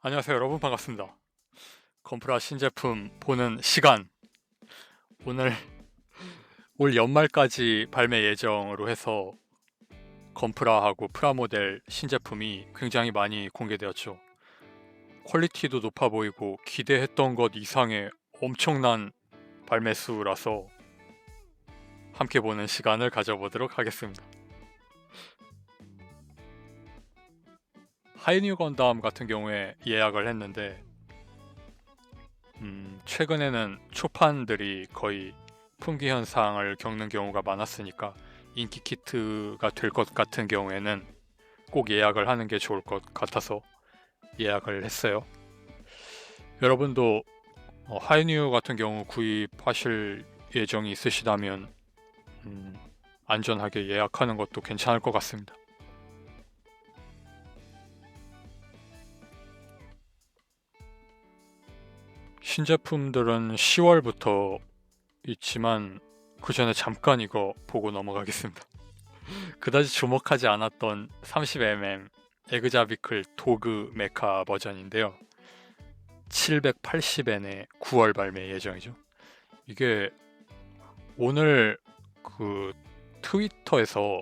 안녕하세요 여러분, 반갑습니다. 건프라 신제품 보는 시간. 오늘 올 연말까지 발매 예정으로 해서 건프라하고 프라모델 신제품이 굉장히 많이 공개되었죠. 퀄리티도 높아 보이고 기대했던 것 이상의 엄청난 발매 수라서 함께 보는 시간을 가져보도록 하겠습니다. 하이뉴 건담 같은 경우에 예약을 했는데 최근에는 초판들이 거의 품귀 현상을 겪는 경우가 많았으니까 인기 키트가 될 것 같은 경우에는 꼭 예약을 하는 게 좋을 것 같아서 예약을 했어요. 여러분도 하이뉴 같은 경우 구입하실 예정이 있으시다면 안전하게 예약하는 것도 괜찮을 것 같습니다. 신제품들은 10월부터 있지만 그 전에 잠깐 이거 보고 넘어가겠습니다. 그다지 주목하지 않았던 30mm 에그자비클 도그 메카 버전인데요. 780엔의 9월 발매 예정이죠. 이게 오늘 그 트위터에서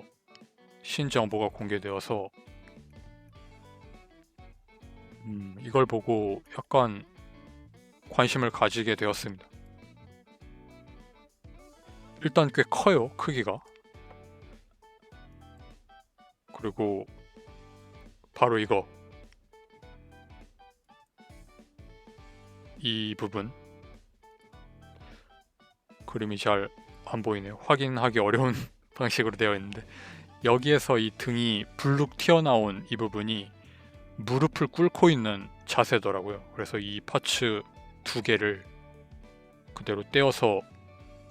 신정보가 공개되어서 이걸 보고 약간 관심을 가지게 되었습니다. 일단 꽤 커요, 크기가. 그리고 바로 이 부분 그림이 잘 안 보이네요. 확인하기 어려운 방식으로 되어 있는데 여기에서 이 등이 불룩 튀어나온 이 부분이 무릎을 꿇고 있는 자세더라고요. 그래서 이 파츠 두 개를 그대로 떼어서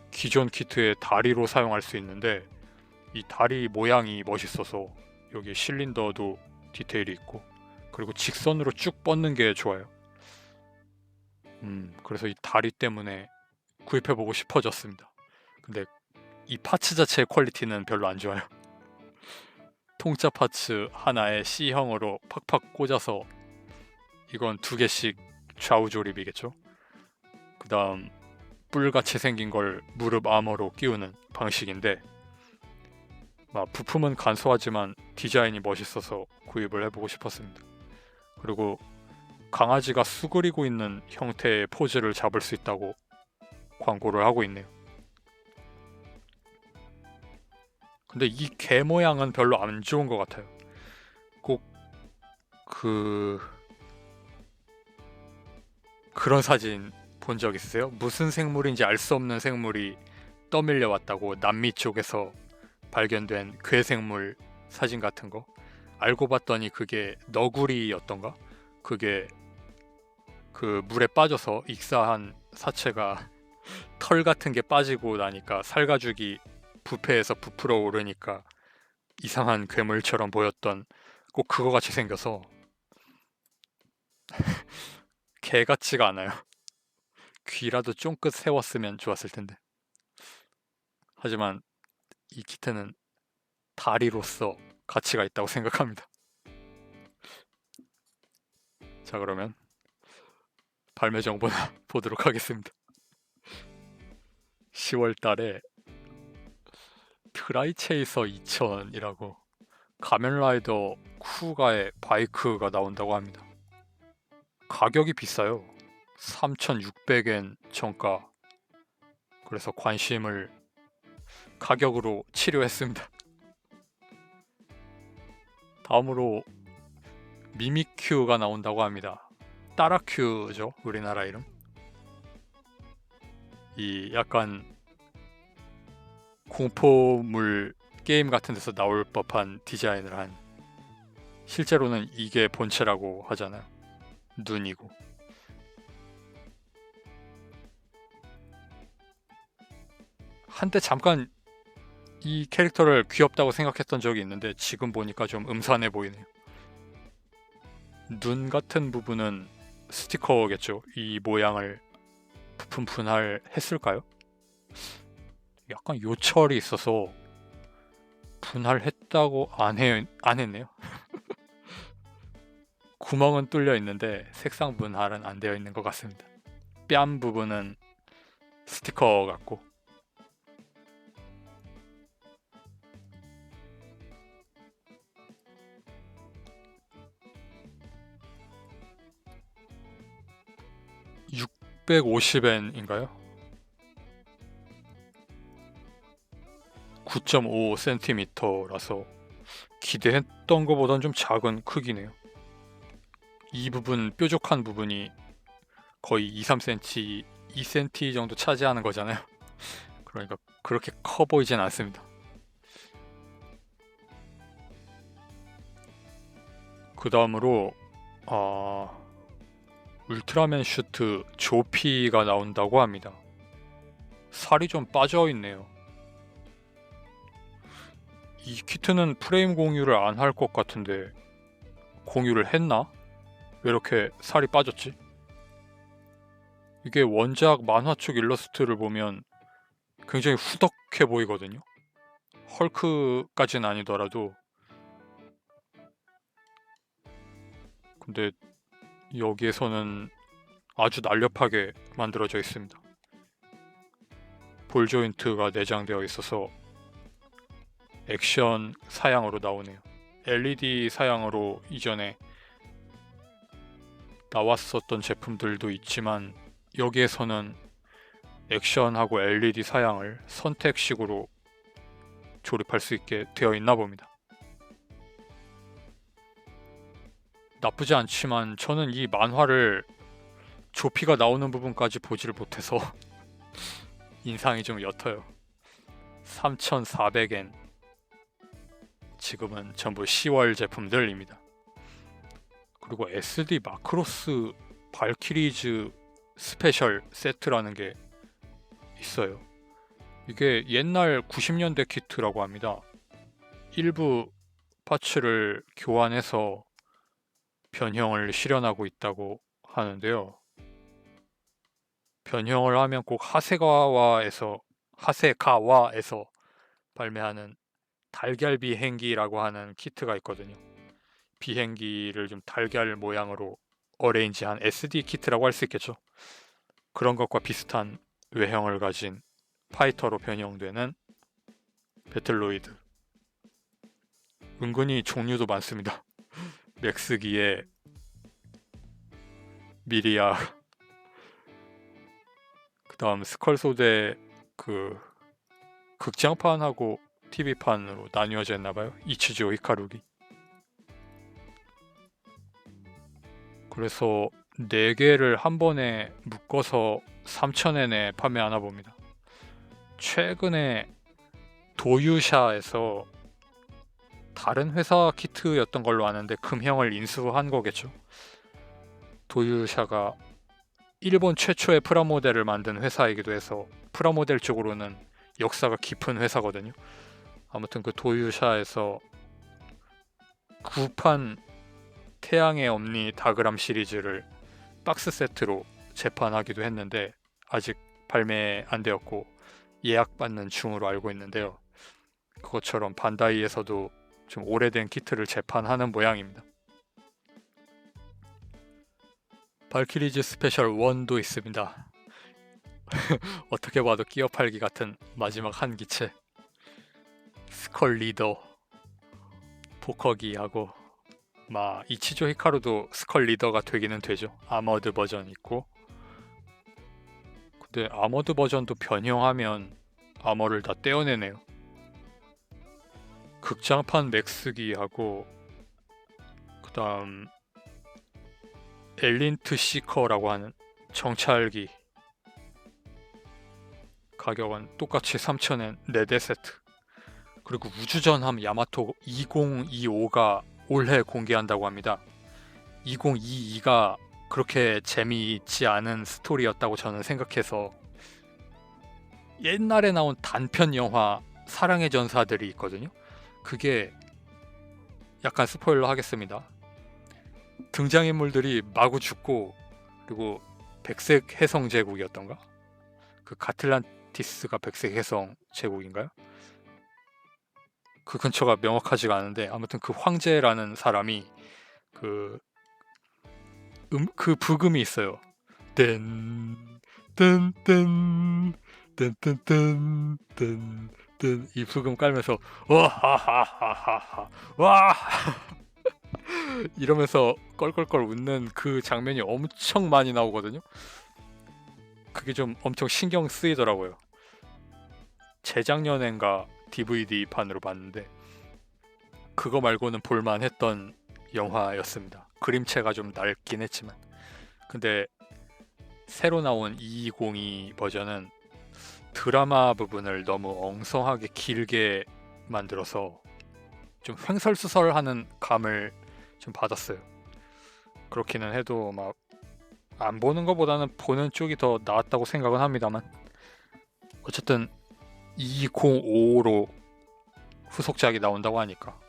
기존 키트의 다리로 사용할 수 있는데 이 다리 모양이 멋있어서 여기 실린더도 디테일이 있고 그리고 직선으로 쭉 뻗는 게 좋아요. 그래서 이 다리 때문에 구입해보고 싶어졌습니다. 근데 이 파츠 자체의 퀄리티는 별로 안 좋아요. 통짜 파츠 하나에 C형으로 팍팍 꽂아서 이건 두 개씩 좌우 조립이겠죠. 그 다음 뿔같이 생긴 걸 무릎 아머로 끼우는 방식인데 부품은 간소하지만 디자인이 멋있어서 구입을 해보고 싶었습니다. 그리고 강아지가 수그리고 있는 형태의 포즈를 잡을 수 있다고 광고를 하고 있네요. 근데 이 개 모양은 별로 안 좋은 것 같아요. 꼭 그런 사진 본 적 있으세요? 무슨 생물인지 알 수 없는 생물이 떠밀려 왔다고 남미 쪽에서 발견된 괴생물 사진 같은 거. 알고 봤더니 그게 너구리였던가? 그게 그 물에 빠져서 익사한 사체가 털 같은 게 빠지고 나니까 살가죽이 부패해서 부풀어 오르니까 이상한 괴물처럼 보였던 꼭 그거 같이 생겨서 개 같지가 않아요. 귀라도 쫑긋 세웠으면 좋았을 텐데. 하지만 이 키트는 다리로서 가치가 있다고 생각합니다. 자, 그러면 발매 정보나 보도록 하겠습니다. 10월 달에 트라이체이서 2000이라고 가면라이더 쿠가의 바이크가 나온다고 합니다. 가격이 비싸요. 3,600엔 정가. 그래서 관심을 가격으로 치료했습니다. 다음으로 미미큐가 나온다고 합니다. 따라큐죠, 우리나라 이름. 이 약간 공포물 게임 같은 데서 나올 법한 디자인을 한, 실제로는 이게 본체라고 하잖아요. 눈이고. 한때 잠깐 이 캐릭터를 귀엽다고 생각했던 적이 있는데 지금 보니까 좀 음산해 보이네요. 눈 같은 부분은 스티커겠죠. 이 모양을 부품 분할했을까요? 약간 요철이 있어서 분할했다고 안 했네요. 구멍은 뚫려 있는데 색상 분할은 안 되어 있는 것 같습니다. 뺨 부분은 스티커 같고. (650엔인가요) 9.5cm라서 기대했던 것보단 좀 작은 크기네요. 이 부분, 뾰족한 부분이 거의 2, 3cm, 2cm 정도 차지하는 거잖아요. 그러니까 그렇게 커 보이진 않습니다. 그 다음으로 울트라맨 슈트 조피가 나온다고 합니다. 살이 좀 빠져 있네요. 이 키트는 프레임 공유를 안 할 것 같은데 공유를 했나? 왜 이렇게 살이 빠졌지? 이게 원작 만화 쪽 일러스트를 보면 굉장히 후덕해 보이거든요. 헐크까지는 아니더라도. 근데 여기에서는 아주 날렵하게 만들어져 있습니다. 볼 조인트가 내장되어 있어서 액션 사양으로 나오네요. LED 사양으로 이전에 나왔었던 제품들도 있지만 여기에서는 액션하고 LED 사양을 선택식으로 조립할 수 있게 되어 있나 봅니다. 나쁘지 않지만 저는 이 만화를 조피가 나오는 부분까지 보지를 못해서 인상이 좀 옅어요. 3,400엔. 지금은 전부 10월 제품들입니다. 그리고 SD 마크로스 발키리즈 스페셜 세트라는 게 있어요. 이게 옛날 90년대 키트라고 합니다. 일부 파츠를 교환해서 변형을 실현하고 있다고 하는데요. 변형을 하면 꼭 하세가와에서 발매하는 달걀 비행기라고 하는 키트가 있거든요. 비행기를 좀 달걀 모양으로 어레인지한 SD 키트라고 할 수 있겠죠. 그런 것과 비슷한 외형을 가진 파이터로 변형되는 배틀로이드. 은근히 종류도 많습니다. 맥스기에 미리아, 그 다음 스컬소대 그 극장판하고 TV판으로 나뉘어져 있나봐요. 이치지오 히카루기. 그래서 4개를 한 번에 묶어서 3,000엔에 판매하나 봅니다. 최근에 도유샤에서 다른 회사 키트였던 걸로 아는데 금형을 인수한 거겠죠. 도유샤가 일본 최초의 프라모델을 만든 회사이기도 해서 프라모델 쪽으로는 역사가 깊은 회사거든요. 아무튼 그 도유샤에서 구판 태양의 엄니 다그람 시리즈를 박스 세트로 재판하기도 했는데 아직 발매 안 되었고 예약받는 중으로 알고 있는데요. 그것처럼 반다이에서도 좀 오래된 키트를 재판하는 모양입니다. 발키리즈 스페셜 1도 있습니다. 어떻게 봐도 끼어 팔기 같은 마지막 한 기체. 스컬 리더, 포커기하고 이치조 히카루도 스컬 리더가 되기는 되죠. 아머드 버전 있고. 근데 아머드 버전도 변형하면 아머를 다 떼어내네요. 극장판 맥스기하고 그 다음 엘린트 시커라고 하는 정찰기, 가격은 똑같이 3,000엔 4대 세트. 그리고 우주전함 야마토 2025가 올해 공개한다고 합니다. 2022가 그렇게 재미있지 않은 스토리였다고 저는 생각해서 옛날에 나온 단편 영화 사랑의 전사들이 있거든요. 그게 약간 스포일러 하겠습니다. 등장인물들이 마구 죽고 그리고 백색 해성 제국이었던가? 그 가틀란티스가 백색 해성 제국인가요? 그 근처가 명확하지가 않은데 아무튼 그 황제라는 사람이 그 그 부금이 있어요. 뜬, 뜬, 뜬, 뜬, 뜬, 뜬, 뜬, 뜬. 이 부금 깔면서 와하하하하하 와 이러면서 껄껄껄 웃는 그 장면이 엄청 많이 나오거든요. 그게 좀 엄청 신경 쓰이더라고요. 재작년엔가 DVD판으로 봤는데 그거 말고는 볼만했던 영화였습니다. 그림체가 좀 낡긴 했지만. 근데 새로 나온 202 버전은 드라마 부분을 너무 엉성하게 길게 만들어서 좀 횡설수설하는 감을 좀 받았어요. 그렇기는 해도 막 안 보는 것보다는 보는 쪽이 더 나았다고 생각은 합니다만 어쨌든 205로 후속작이 나온다고 하니까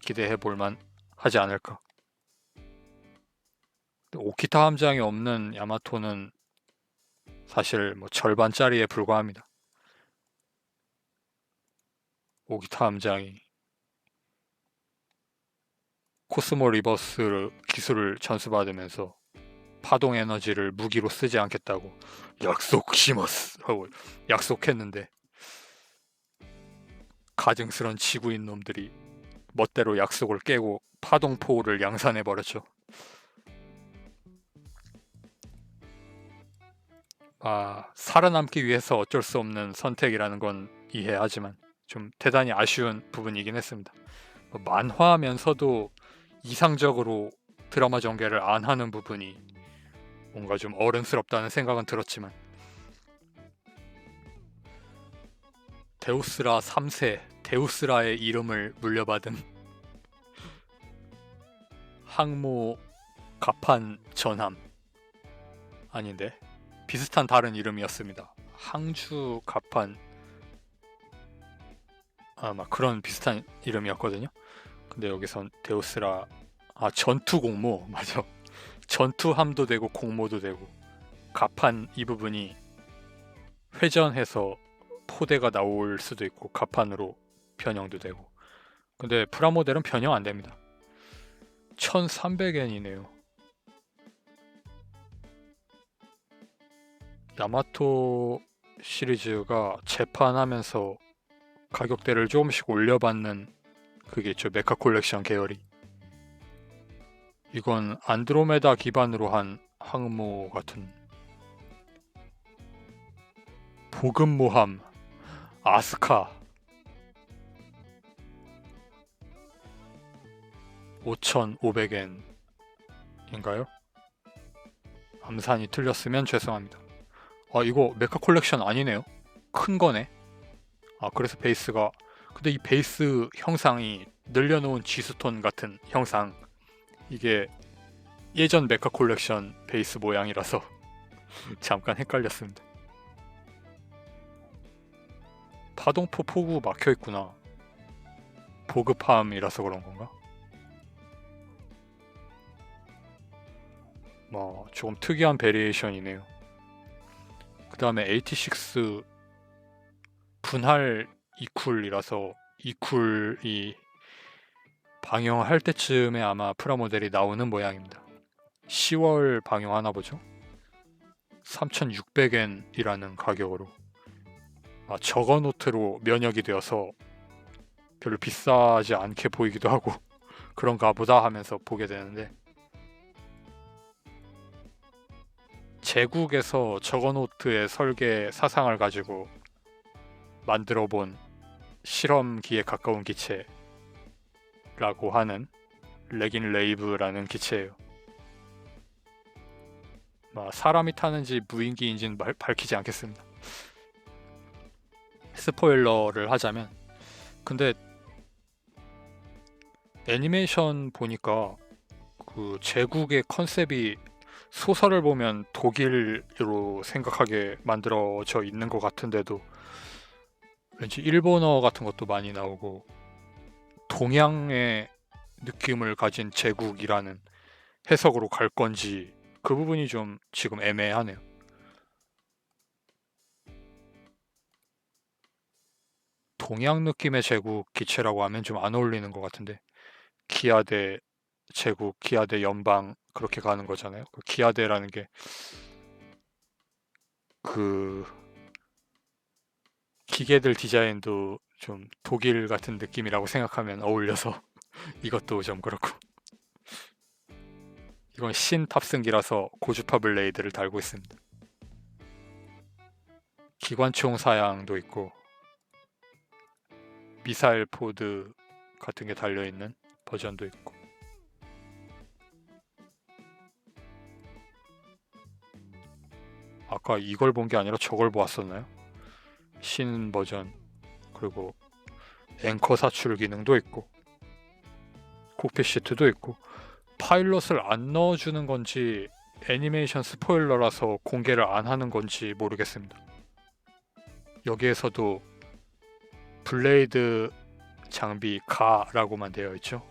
기대해 볼만 하지 않을까. 오키타 함장이 없는 야마토는 사실 뭐 절반짜리에 불과합니다. 오키타 함장이 코스모 리버스 기술을 전수받으면서 파동 에너지를 무기로 쓰지 않겠다고 약속시마스 하고 약속했는데 가증스런 지구인 놈들이 멋대로 약속을 깨고 파동포를 양산해 버렸죠. 살아남기 위해서 어쩔 수 없는 선택이라는 건 이해하지만 좀 대단히 아쉬운 부분이긴 했습니다. 만화면서도 이상적으로 드라마 전개를 안 하는 부분이 뭔가 좀 어른스럽다는 생각은 들었지만 데우스라 3세, 데우스라의 이름을 물려받은 항모 가판 전함 아닌데 비슷한 다른 이름이었습니다. 항주 가판 아마 그런 비슷한 이름이었거든요. 근데 여기선 데우스라 전투 공모 맞아. 전투함도 되고 공모도 되고 가판 이 부분이 회전해서 포대가 나올 수도 있고 가판으로 변형도 되고 근데 프라모델은 변형 안 됩니다. 1300엔이네요. 야마토 시리즈가 재판하면서 가격대를 조금씩 올려받는 그게 있죠. 메카 콜렉션 계열이. 이건 안드로메다 기반으로 한 항모 같은 보급모함 아스카 5,500엔인가요? 암산이 틀렸으면 죄송합니다. 이거 메카 콜렉션 아니네요. 큰 거네. 그래서 베이스가 근데 이 베이스 형상이 늘려놓은 지스톤 같은 형상 이게 예전 메카 콜렉션 베이스 모양이라서 잠깐 헷갈렸습니다. 파동포 포구 막혀있구나. 보급함이라서 그런 건가? 조금 특이한 베리에이션이네요. 그 다음에 86 분할 이쿨이라서 이쿨이 방영할 때쯤에 아마 프라모델이 나오는 모양입니다. 10월 방영하나 보죠? 3,600엔이라는 가격으로 저거노트로 면역이 되어서 별로 비싸지 않게 보이기도 하고 그런가 보다 하면서 보게 되는데 제국에서 저거노트의 설계 사상을 가지고 만들어 본 실험기에 가까운 기체라고 하는 레긴 레이브라는 기체예요. 사람이 타는지 무인기인지는 밝히지 않겠습니다. 스포일러를 하자면 근데 애니메이션 보니까 그 제국의 컨셉이 소설을 보면 독일로 생각하게 만들어져 있는 것 같은데도 왠지 일본어 같은 것도 많이 나오고 동양의 느낌을 가진 제국이라는 해석으로 갈 건지 그 부분이 좀 지금 애매하네요. 동양 느낌의 제국 기체라고 하면 좀 안 어울리는 것 같은데 기아대 제국, 기아대 연방 그렇게 가는 거잖아요. 그 기아대라는 게 그 기계들 디자인도 좀 독일 같은 느낌이라고 생각하면 어울려서 이것도 좀 그렇고, 이건 신 탑승기라서 고주파 블레이드를 달고 있습니다. 기관총 사양도 있고 미사일 포드 같은 게 달려있는 버전도 있고, 아까 이걸 본 게 아니라 저걸 보았었나요? 신 버전. 그리고 앵커 사출 기능도 있고 콕핏 시트도 있고, 파일럿을 안 넣어주는 건지 애니메이션 스포일러라서 공개를 안 하는 건지 모르겠습니다. 여기에서도 블레이드 장비 가라고만 되어 있죠.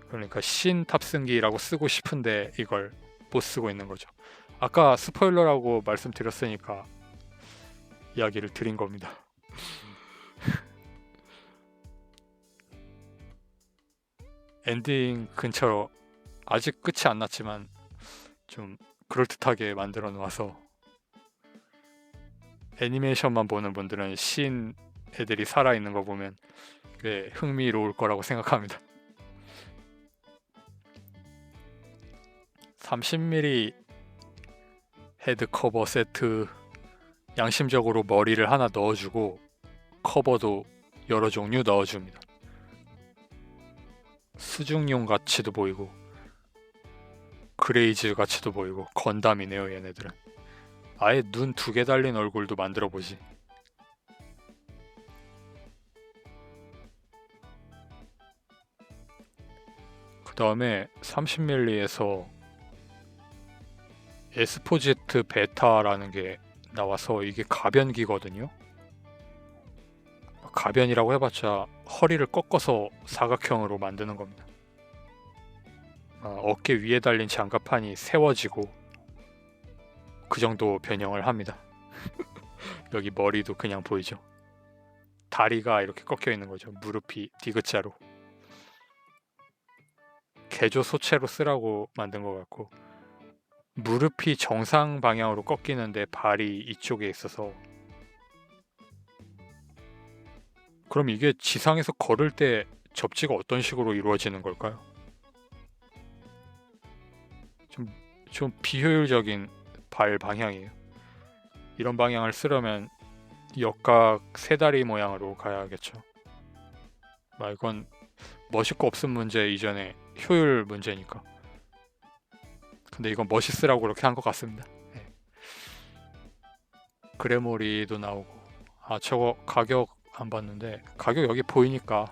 그러니까 신 탑승기라고 쓰고 싶은데 이걸 못 쓰고 있는 거죠. 아까 스포일러라고 말씀드렸으니까 이야기를 드린 겁니다. 엔딩 근처 아직 끝이 안 났지만 좀 그럴듯하게 만들어 놓아서 애니메이션만 보는 분들은 신 애들이 살아있는 거 보면 꽤 흥미로울 거라고 생각합니다. 30mm 헤드 커버 세트, 양심적으로 머리를 하나 넣어주고 커버도 여러 종류 넣어줍니다. 수중용 가치도 보이고 그레이즈 가치도 보이고 건담이네요. 얘네들은 아예 눈 2개 달린 얼굴도 만들어보지. 그 다음에 30mm에서 에스포지트 베타라는 게 나와서 이게 가변기거든요. 가변이라고 해봤자 허리를 꺾어서 사각형으로 만드는 겁니다. 어깨 위에 달린 장갑판이 세워지고 그 정도 변형을 합니다. 여기 머리도 그냥 보이죠. 다리가 이렇게 꺾여 있는 거죠. 무릎이 디귿자로. 개조 소체로 쓰라고 만든 것 같고, 무릎이 정상 방향으로 꺾이는데 발이 이쪽에 있어서, 그럼 이게 지상에서 걸을 때 접지가 어떤 식으로 이루어지는 걸까요? 좀 비효율적인 발 방향이에요. 이런 방향을 쓰려면 역각 세다리 모양으로 가야겠죠. 이건 멋있고 없음 문제 이전에 효율 문제니까. 근데 이건 멋있으라고 그렇게 한 것 같습니다. 네. 그래모리도 나오고, 저거 가격 안 봤는데 가격 여기 보이니까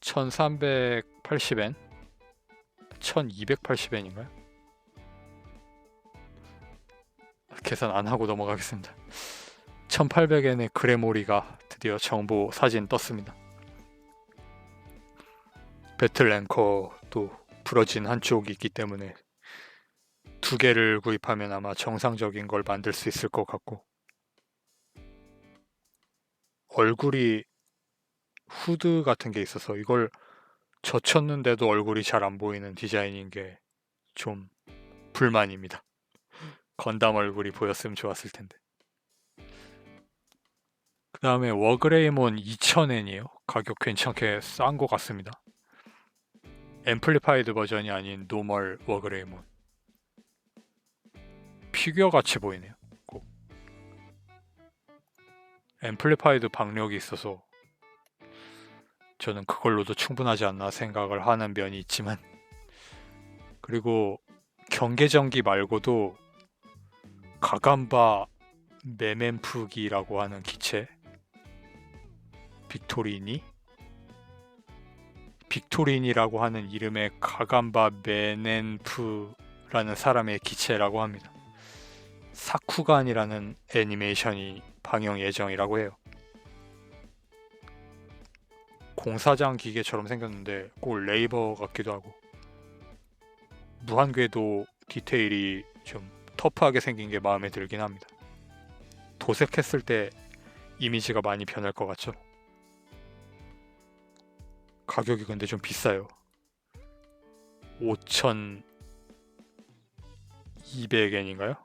1380엔? 1280엔인가요? 계산 안 하고 넘어가겠습니다. 1800엔의 그래모리가 드디어 정보 사진 떴습니다. 배틀 앵커도 부러진 한쪽이 있기 때문에 2개를 구입하면 아마 정상적인 걸 만들 수 있을 것 같고, 얼굴이 후드 같은 게 있어서 이걸 젖혔는데도 얼굴이 잘 안 보이는 디자인인 게 좀 불만입니다. 건담 얼굴이 보였으면 좋았을 텐데. 그 다음에 워그레이몬 2000엔이에요. 가격 괜찮게 싼 것 같습니다. 앰플리파이드 버전이 아닌 노멀 워그레이몬. 피규어 같이 보이네요. 꼭. 앰플리파이드 박력이 있어서 저는 그걸로도 충분하지 않나 생각을 하는 면이 있지만, 그리고 경계전기 말고도 가간바 메멘프기라고 하는 기체, 빅토린이라고 하는 이름의 가간바 메넨프라는 사람의 기체라고 합니다. 사쿠간이라는 애니메이션이 방영 예정이라고 해요. 공사장 기계처럼 생겼는데 꼭 레이버 같기도 하고, 무한궤도 디테일이 좀 터프하게 생긴 게 마음에 들긴 합니다. 도색했을 때 이미지가 많이 변할 것 같죠? 가격이 근데 좀 비싸요. 5,200엔인가요?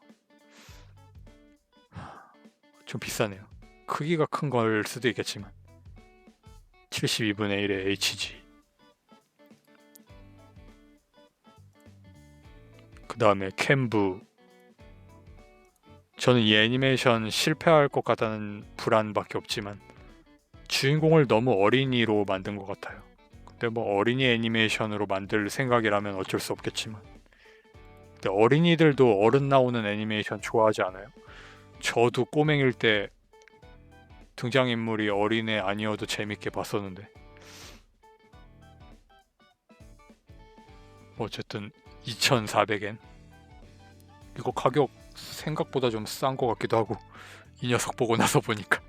좀 비싸네요. 크기가 큰 걸 수도 있겠지만 72분의 1의 HG. 그 다음에 캔부. 저는 이 애니메이션 실패할 것 같다는 불안밖에 없지만 주인공을 너무 어린이로 만든 것 같아요. 근데 뭐 어린이 애니메이션으로 만들 생각이라면 어쩔 수 없겠지만, 근데 어린이들도 어른 나오는 애니메이션 좋아하지 않아요? 저도 꼬맹일 때 등장인물이 어린애 아니어도 재밌게 봤었는데. 어쨌든 2,400엔. 이거 가격 생각보다 좀 싼 것 같기도 하고, 이 녀석 보고 나서 보니까.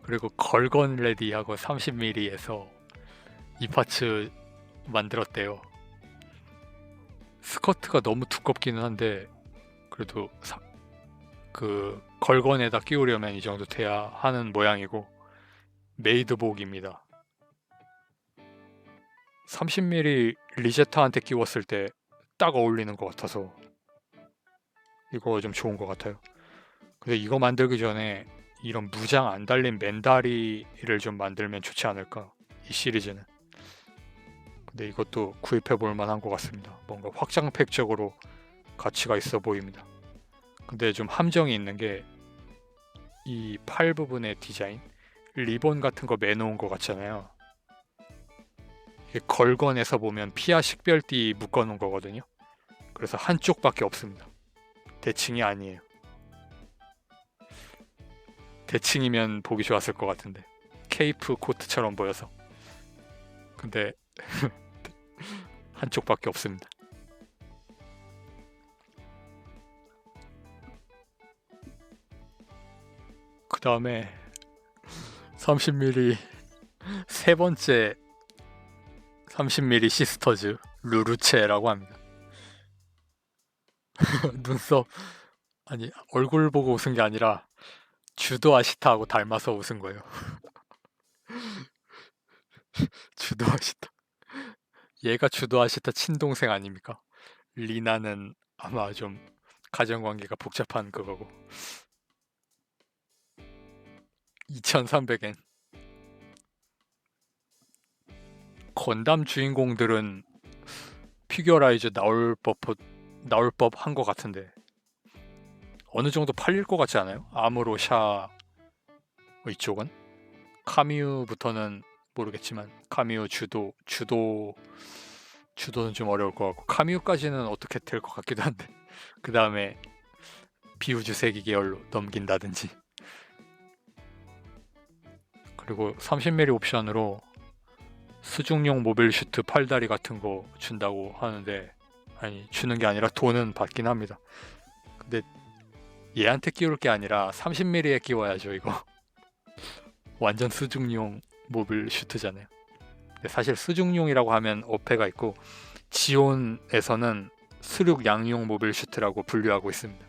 그리고 걸건 레디하고 30mm에서 이 파츠 만들었대요. 스커트가 너무 두껍기는 한데 그래도 그 걸건에다 끼우려면 이 정도 돼야 하는 모양이고, 메이드복입니다. 30mm 리제타한테 끼웠을 때 딱 어울리는 것 같아서 이거 좀 좋은 것 같아요. 근데 이거 만들기 전에 이런 무장 안 달린 맨다리를 좀 만들면 좋지 않을까, 이 시리즈는. 근데 이것도 구입해 볼 만한 것 같습니다. 뭔가 확장팩적으로 가치가 있어 보입니다. 근데 좀 함정이 있는 게 이 팔 부분의 디자인, 리본 같은 거 매놓은 것 같잖아요. 이게 걸건에서 보면 피아 식별띠 묶어놓은 거거든요. 그래서 한쪽밖에 없습니다. 대칭이 아니에요. 대칭이면 보기 좋았을 것 같은데 케이프 코트처럼 보여서. 근데 한쪽밖에 없습니다. 그 다음에 30mm 세 번째 30mm 시스터즈 루루체라고 합니다. 눈썹, 아니 얼굴 보고 웃은 게 아니라 주도 아시타하고 닮아서 웃은 거예요. 주도 아시타. 얘가 주도 아시타 친동생 아닙니까? 리나는 아마 좀 가정관계가 복잡한 그거고. 2,300엔. 건담 주인공들은 피규어라이즈 나올 법한 것 같은데 어느 정도 팔릴 것 같지 않아요? 아무로샤 이쪽은? 카미우부터는 모르겠지만 카미우 주도는 좀 어려울 것 같고, 카미우까지는 어떻게 될 것 같기도 한데 그 다음에 비우주 세기 계열로 넘긴다든지. 그리고 30mm 옵션으로 수중용 모빌 슈트 팔다리 같은 거 준다고 하는데, 아니 주는 게 아니라 돈은 받긴 합니다. 근데 얘한테 끼울 게 아니라 30mm에 끼워야죠 이거. 완전 수중용 모빌 슈트잖아요. 근데 사실 수중용이라고 하면 어폐가 있고 지온에서는 수륙 양용 모빌 슈트라고 분류하고 있습니다.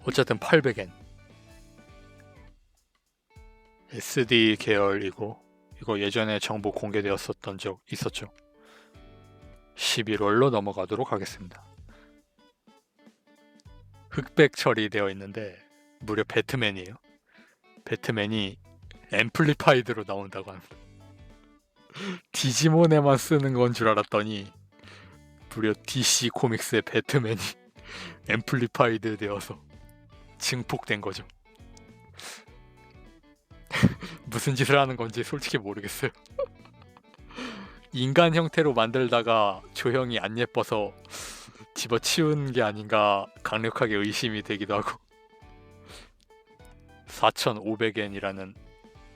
어쨌든 800엔. SD 계열이고 이거 예전에 정보 공개되었었던 적 있었죠. 11월로 넘어가도록 하겠습니다. 흑백 처리되어 있는데 무려 배트맨이에요. 배트맨이 앰플리파이드로 나온다고 합니다. 디지몬에만 쓰는 건 줄 알았더니 무려 DC 코믹스의 배트맨이 앰플리파이드 되어서 증폭된 거죠. 무슨 짓을 하는 건지 솔직히 모르겠어요. 인간 형태로 만들다가 조형이 안 예뻐서 집어치운 게 아닌가 강력하게 의심이 되기도 하고. 4,500엔이라는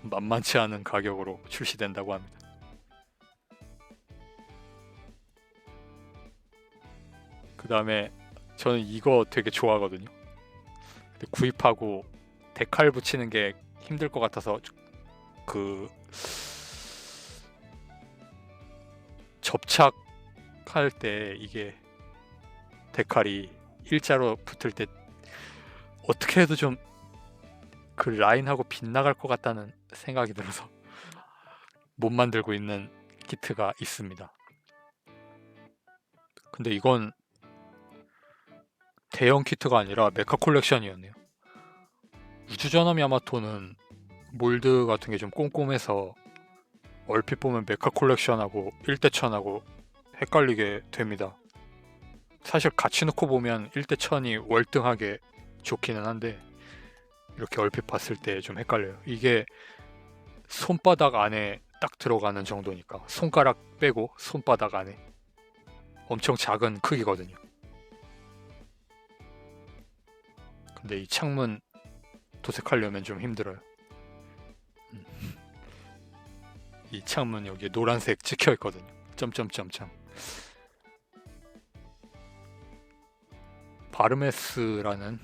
만만치 않은 가격으로 출시된다고 합니다. 그 다음에 저는 이거 되게 좋아하거든요. 근데 구입하고 데칼 붙이는 게 힘들 것 같아서 그 접착할 때 이게 데칼이 일자로 붙을 때 어떻게 해도 좀 그 라인하고 빗나갈 것 같다는 생각이 들어서 못 만들고 있는 키트가 있습니다. 근데 이건 대형 키트가 아니라 메카 콜렉션이었네요. 우주전함 야마토는 몰드 같은 게 좀 꼼꼼해서 얼핏 보면 메카 콜렉션하고 1대1000하고 헷갈리게 됩니다. 사실 같이 놓고 보면 1대1000이 월등하게 좋기는 한데 이렇게 얼핏 봤을 때 좀 헷갈려요. 이게 손바닥 안에 딱 들어가는 정도니까, 손가락 빼고 손바닥 안에 엄청 작은 크기거든요. 근데 이 창문 도색하려면 좀 힘들어요. 이 창문 여기에 노란색 찍혀 있거든요. 점점점점. 바르메스라는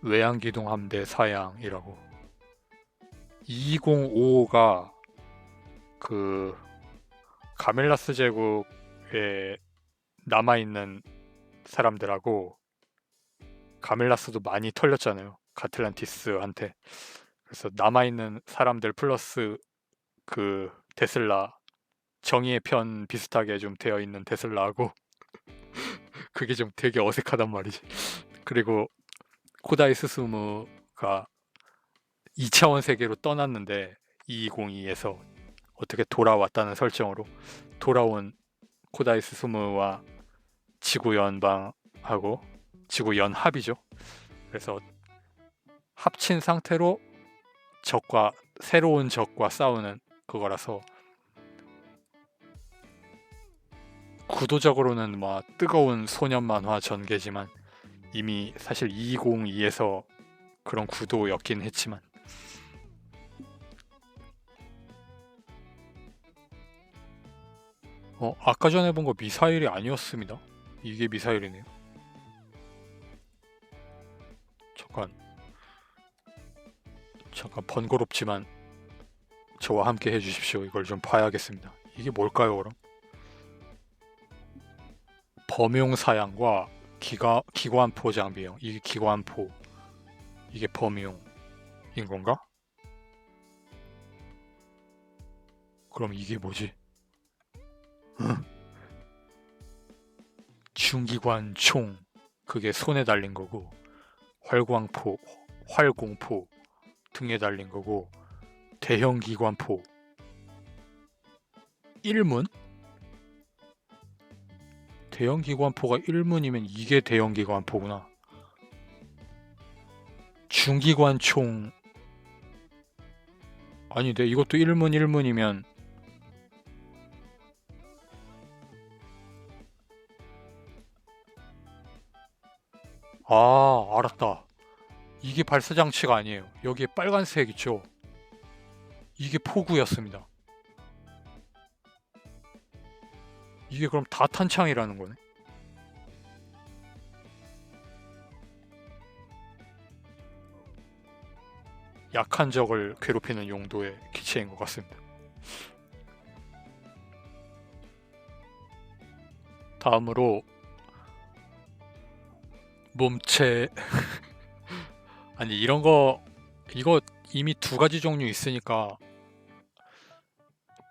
외양기동 함대 사양이라고. 205가 그 가멜라스 제국에 남아있는 사람들하고, 가멜라스도 많이 털렸잖아요, 가틀란티스한테. 그래서 남아있는 사람들 플러스 그 데슬라, 정의의 편 비슷하게 좀 되어 있는 데슬라하고 그게 좀 되게 어색하단 말이지. 그리고 코다이 스스무가 2차원 세계로 떠났는데 2202에서 어떻게 돌아왔다는 설정으로 돌아온 코다이 스스무와 지구연방하고 지구연합이죠. 그래서 합친 상태로 새로운 적과 싸우는 그거라서, 구도적으로는 막 뜨거운 소년 만화 전개지만 이미 사실 202에서 그런 구도였긴 했지만, 아까 전에 본 거 미사일이 아니었습니다. 이게 미사일이네요. 잠깐 번거롭지만 저와 함께 해주십시오. 이걸 좀 봐야겠습니다. 이게 뭘까요, 그럼? 범용 사양과 기관포 장비형. 이게 기관포, 이게 범용인 건가? 그럼 이게 뭐지? 중기관 총, 그게 손에 달린 거고, 활공포 등에 달린 거고, 대형 기관포 1문? 대형 기관포가 1문이면 이게 대형 기관포구나. 중기관총 아닌데, 이것도 1문이면 알았다. 이게 발사장치가 아니에요. 여기에 빨간색 있죠? 이게 포구였습니다. 이게 그럼 다 탄창이라는 거네. 약한 적을 괴롭히는 용도의 기체인 것 같습니다. 다음으로 몸체 아니, 이거 이미 2가지 종류 있으니까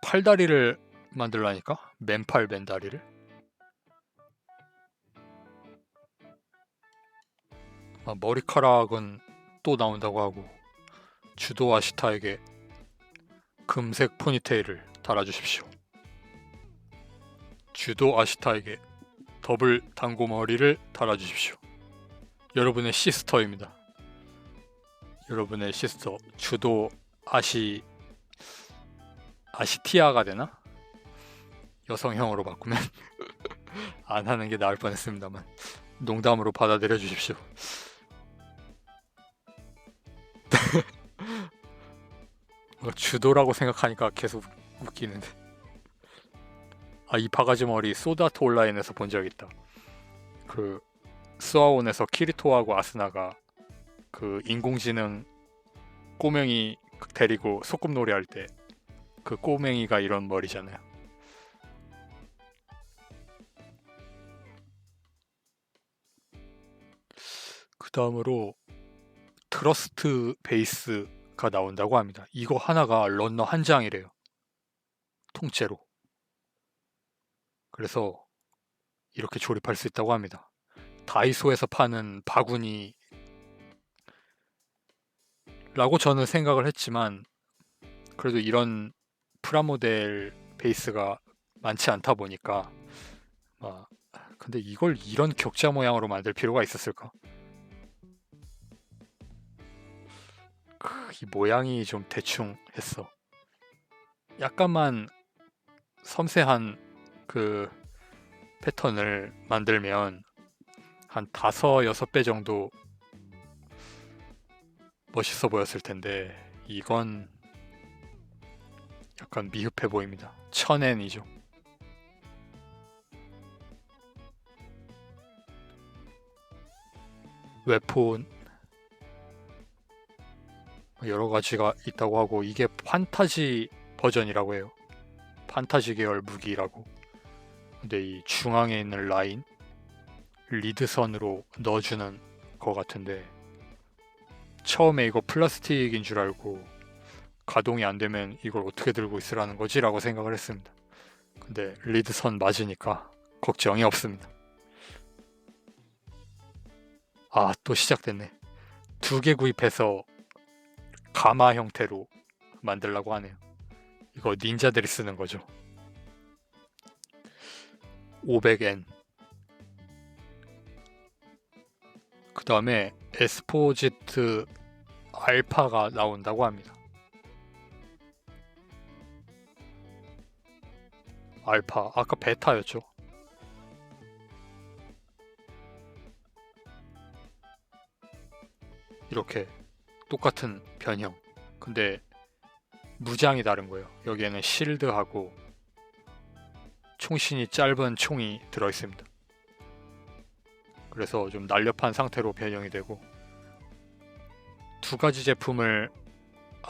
팔다리를 만들라니까? 맨팔 맨다리를? 머리카락은 또 나온다고 하고, 주도 아시타에게 금색 포니테일을 달아주십시오. 주도 아시타에게 더블 단고머리를 달아주십시오. 여러분의 시스터입니다. 여러분의 시스터. 주도 아시티아가 되나? 여성형으로 바꾸면 안 하는 게 나을 뻔했습니다만 농담으로 받아들여 주십시오. 주도라고 생각하니까 계속 웃기는데. 이 바가지 머리 소다트 온라인에서 본 적 있다. 그 스와온에서 키리토하고 아스나가 그 인공지능 꼬맹이 데리고 소꿉놀이 할 때 그 꼬맹이가 이런 머리잖아요. 그 다음으로 트러스트 베이스가 나온다고 합니다. 이거 하나가 런너 한 장이래요. 통째로. 그래서 이렇게 조립할 수 있다고 합니다. 다이소에서 파는 바구니라고 저는 생각을 했지만 그래도 이런 프라모델 베이스가 많지 않다 보니까 근데 이걸 이런 격자 모양으로 만들 필요가 있었을까? 이 모양이 좀 대충 했어. 약간만 섬세한 그 패턴을 만들면 한 5, 6배 정도 멋있어 보였을 텐데 이건 약간 미흡해 보입니다. 1000엔이죠. 웹폰 여러 가지가 있다고 하고 이게 판타지 버전이라고 해요. 판타지 계열 무기라고. 근데 이 중앙에 있는 라인 리드선으로 넣어주는 거 같은데 처음에 이거 플라스틱인 줄 알고 가동이 안 되면 이걸 어떻게 들고 있으라는 거지? 라고 생각을 했습니다. 근데 리드선 맞으니까 걱정이 없습니다. 또 시작됐네. 2개 구입해서 가마 형태로 만들라고 하네요. 이거 닌자들이 쓰는 거죠. 500엔. 그 다음에 에스포지트 알파가 나온다고 합니다. 알파, 아까 베타였죠. 이렇게 똑같은 변형. 근데 무장이 다른 거예요. 여기에는 실드하고 총신이 짧은 총이 들어있습니다. 그래서 좀 날렵한 상태로 변형이 되고 2가지 제품을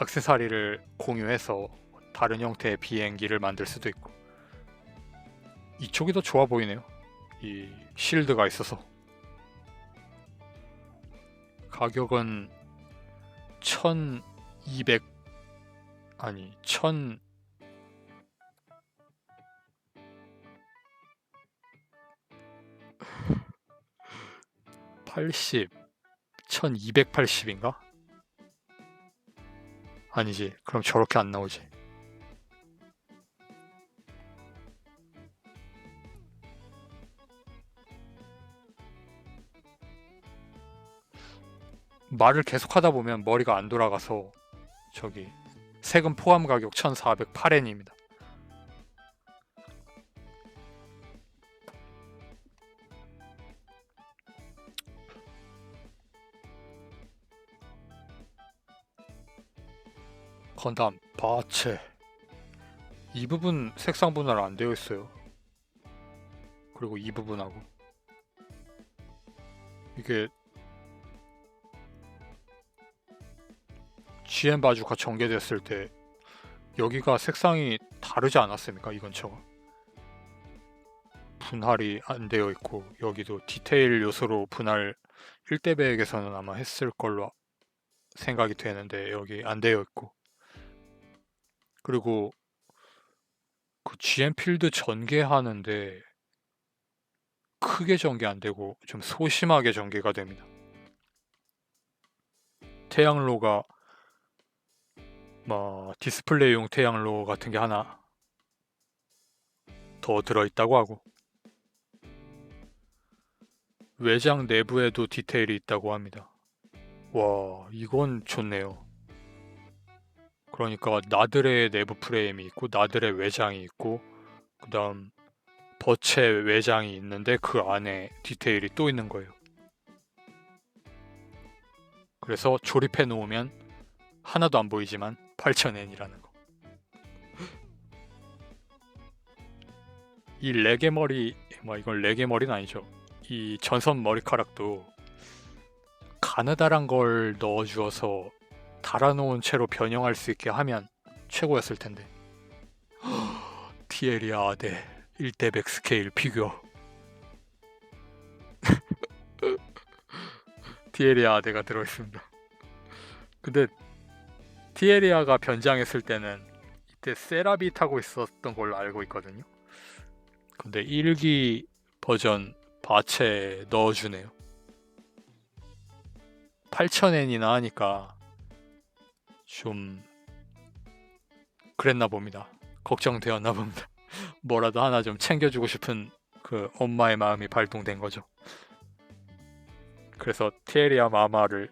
액세서리를 공유해서 다른 형태의 비행기를 만들 수도 있고 이쪽이 더 좋아 보이네요. 이 실드가 있어서. 가격은 1200 아니 1080 1280인가? 아니지. 그럼 저렇게 안 나오지. 말을 계속 하다 보면 머리가 안 돌아가서 저기 세금 포함 가격 1408엔입니다. 건담 바체 이 부분 색상 분할 안 되어 있어요. 그리고 이 부분하고 이게 GM 바주카 전개됐을 때 여기가 색상이 다르지 않았습니까? 이 근처가 분할이 안 되어 있고 여기도 디테일 요소로 분할 1대100에서는 아마 했을 걸로 생각이 되는데 여기 안 되어 있고 그리고 그 GM 필드 전개하는데 크게 전개 안 되고 좀 소심하게 전개가 됩니다. 태양로가 디스플레이용 태양로 같은 게 하나 더 들어있다고 하고 외장 내부에도 디테일이 있다고 합니다. 와, 이건 좋네요. 그러니까 나들의 내부 프레임이 있고 나들의 외장이 있고 그 다음 버체 외장이 있는데 그 안에 디테일이 또 있는 거예요. 그래서 조립해 놓으면 하나도 안 보이지만 8000엔이라는 거. 이 레게 머리, 이건 레게 머리는 아니죠. 이 전선 머리카락도 가느다란 걸 넣어주어서 달아놓은 채로 변형할 수 있게 하면 최고였을 텐데. 티에리아 아데 1대100 스케일 피규어. 티에리아 아데가 들어있습니다. 근데 티에리아가 변장했을 때는 이때 세라비 타고 있었던 걸로 알고 있거든요. 근데 1기 버전 바체 넣어주네요. 8,000엔이나 하니까 좀 그랬나 봅니다. 걱정되었나 봅니다. 뭐라도 하나 좀 챙겨주고 싶은 그 엄마의 마음이 발동된 거죠. 그래서 티에리아 마마를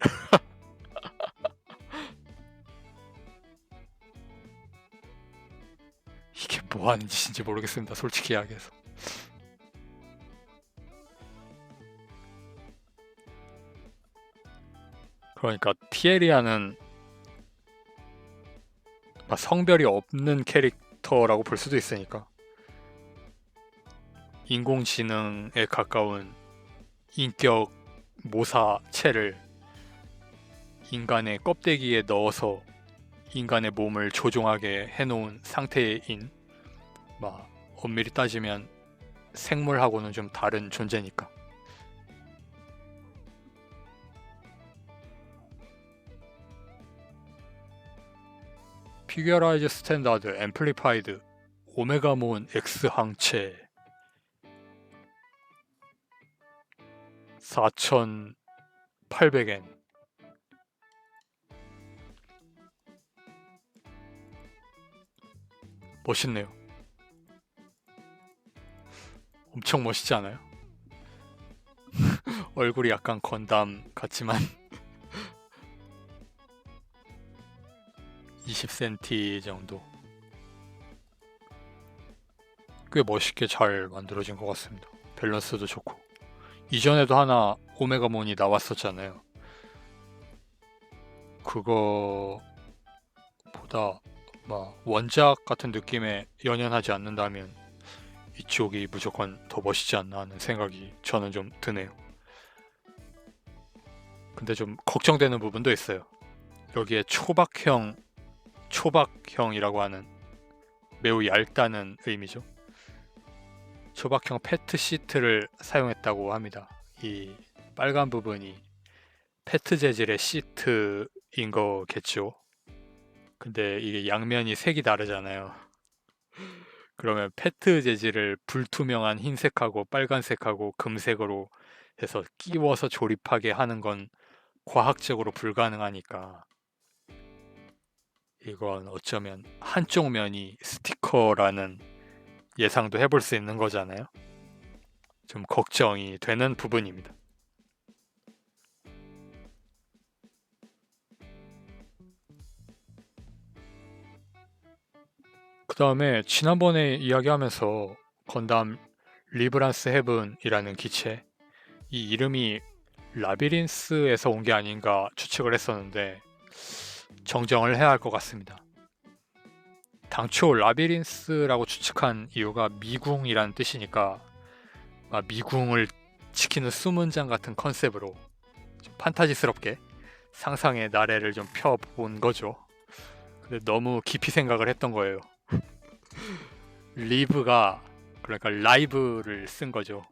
이게 뭐 하는 짓인지 모르겠습니다. 솔직히 이야기해서. 그러니까 티에리아는 성별이 없는 캐릭터라고 볼 수도 있으니까 인공지능에 가까운 인격 모사체를 인간의 껍데기에 넣어서 인간의 몸을 조종하게 해놓은 상태인 엄밀히 따지면 생물하고는 좀 다른 존재니까. 피규어라이즈 스탠다드 앰플리파이드 오메가몬 X 항체 4,800엔. 멋있네요. 엄청 멋있지 않아요? 얼굴이 약간 건담 같지만 20cm 정도. 꽤 멋있게 잘 만들어진 것 같습니다. 밸런스도 좋고. 이전에도 하나 오메가몬이 나왔었잖아요. 그거보다 원작 같은 느낌에 연연하지 않는다면 이쪽이 무조건 더 멋있지 않나 하는 생각이 저는 좀 드네요. 근데 좀 걱정되는 부분도 있어요. 여기에 초박형이라고 하는 매우 얇다는 의미죠. 초박형 페트 시트를 사용했다고 합니다. 이 빨간 부분이 페트 재질의 시트인 거겠죠. 근데 이게 양면이 색이 다르잖아요. 그러면 페트 재질을 불투명한 흰색하고 빨간색하고 금색으로 해서 끼워서 조립하게 하는 건 과학적으로 불가능하니까 이건 어쩌면 한쪽 면이 스티커라는 예상도 해볼 수 있는 거잖아요. 좀 걱정이 되는 부분입니다. 그 다음에 지난번에 이야기하면서 건담 리브란스 헤븐이라는 기체, 이 이름이 라비린스에서 온 게 아닌가 추측을 했었는데 정정을 해야 할 것 같습니다. 당초 라비린스라고 추측한 이유가 미궁이라는 뜻이니까 미궁을 지키는 수문장 같은 컨셉으로 좀 판타지스럽게 상상의 나래를 좀 펴본 거죠. 근데 너무 깊이 생각을 했던 거예요. 리브가 그러니까 라이브를 쓴 거죠.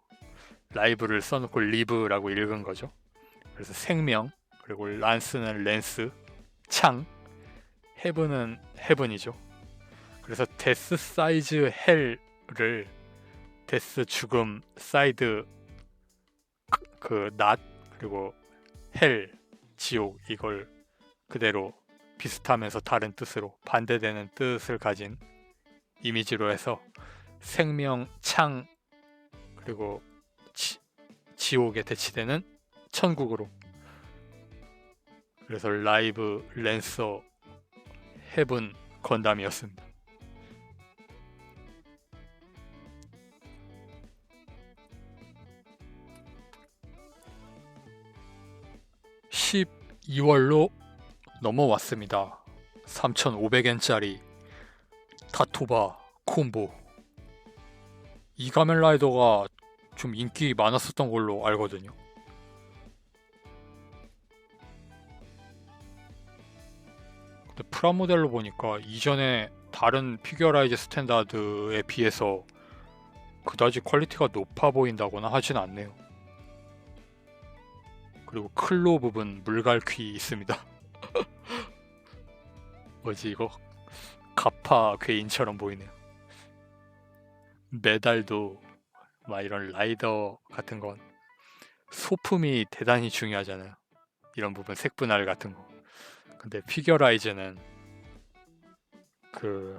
라이브를 써놓고 리브라고 읽은 거죠. 그래서 생명, 그리고 란스는 랜스, 창, 헤븐은 헤븐이죠. 그래서 데스 사이즈 헬을 데스 죽음, 사이드 낫, 그리고 헬 지옥, 이걸 그대로 비슷하면서 다른 뜻으로 반대되는 뜻을 가진 이미지로 해서 생명, 창, 그리고 지옥에 대치되는 천국으로, 그래서 라이브, 랜서, 헤븐 건담이었습니다. (12월로) 넘어왔습니다. 3,500엔짜리 타토바 콤보. 이 가면라이더가 좀 인기 많았었던 걸로 알거든요. 근데 프라모델로 보니까 이전에 다른 피규어라이즈 스탠다드에 비해서 그다지 퀄리티가 높아 보인다거나 하진 않네요. 그리고 클로 부분 물갈퀴 있습니다. 뭐지 이거? 가파 괴인처럼 보이네요. 메달도 막 이런 라이더 같은 건 소품이 대단히 중요하잖아요. 이런 부분 색분할 같은 거. 근데 피겨라이즈는 그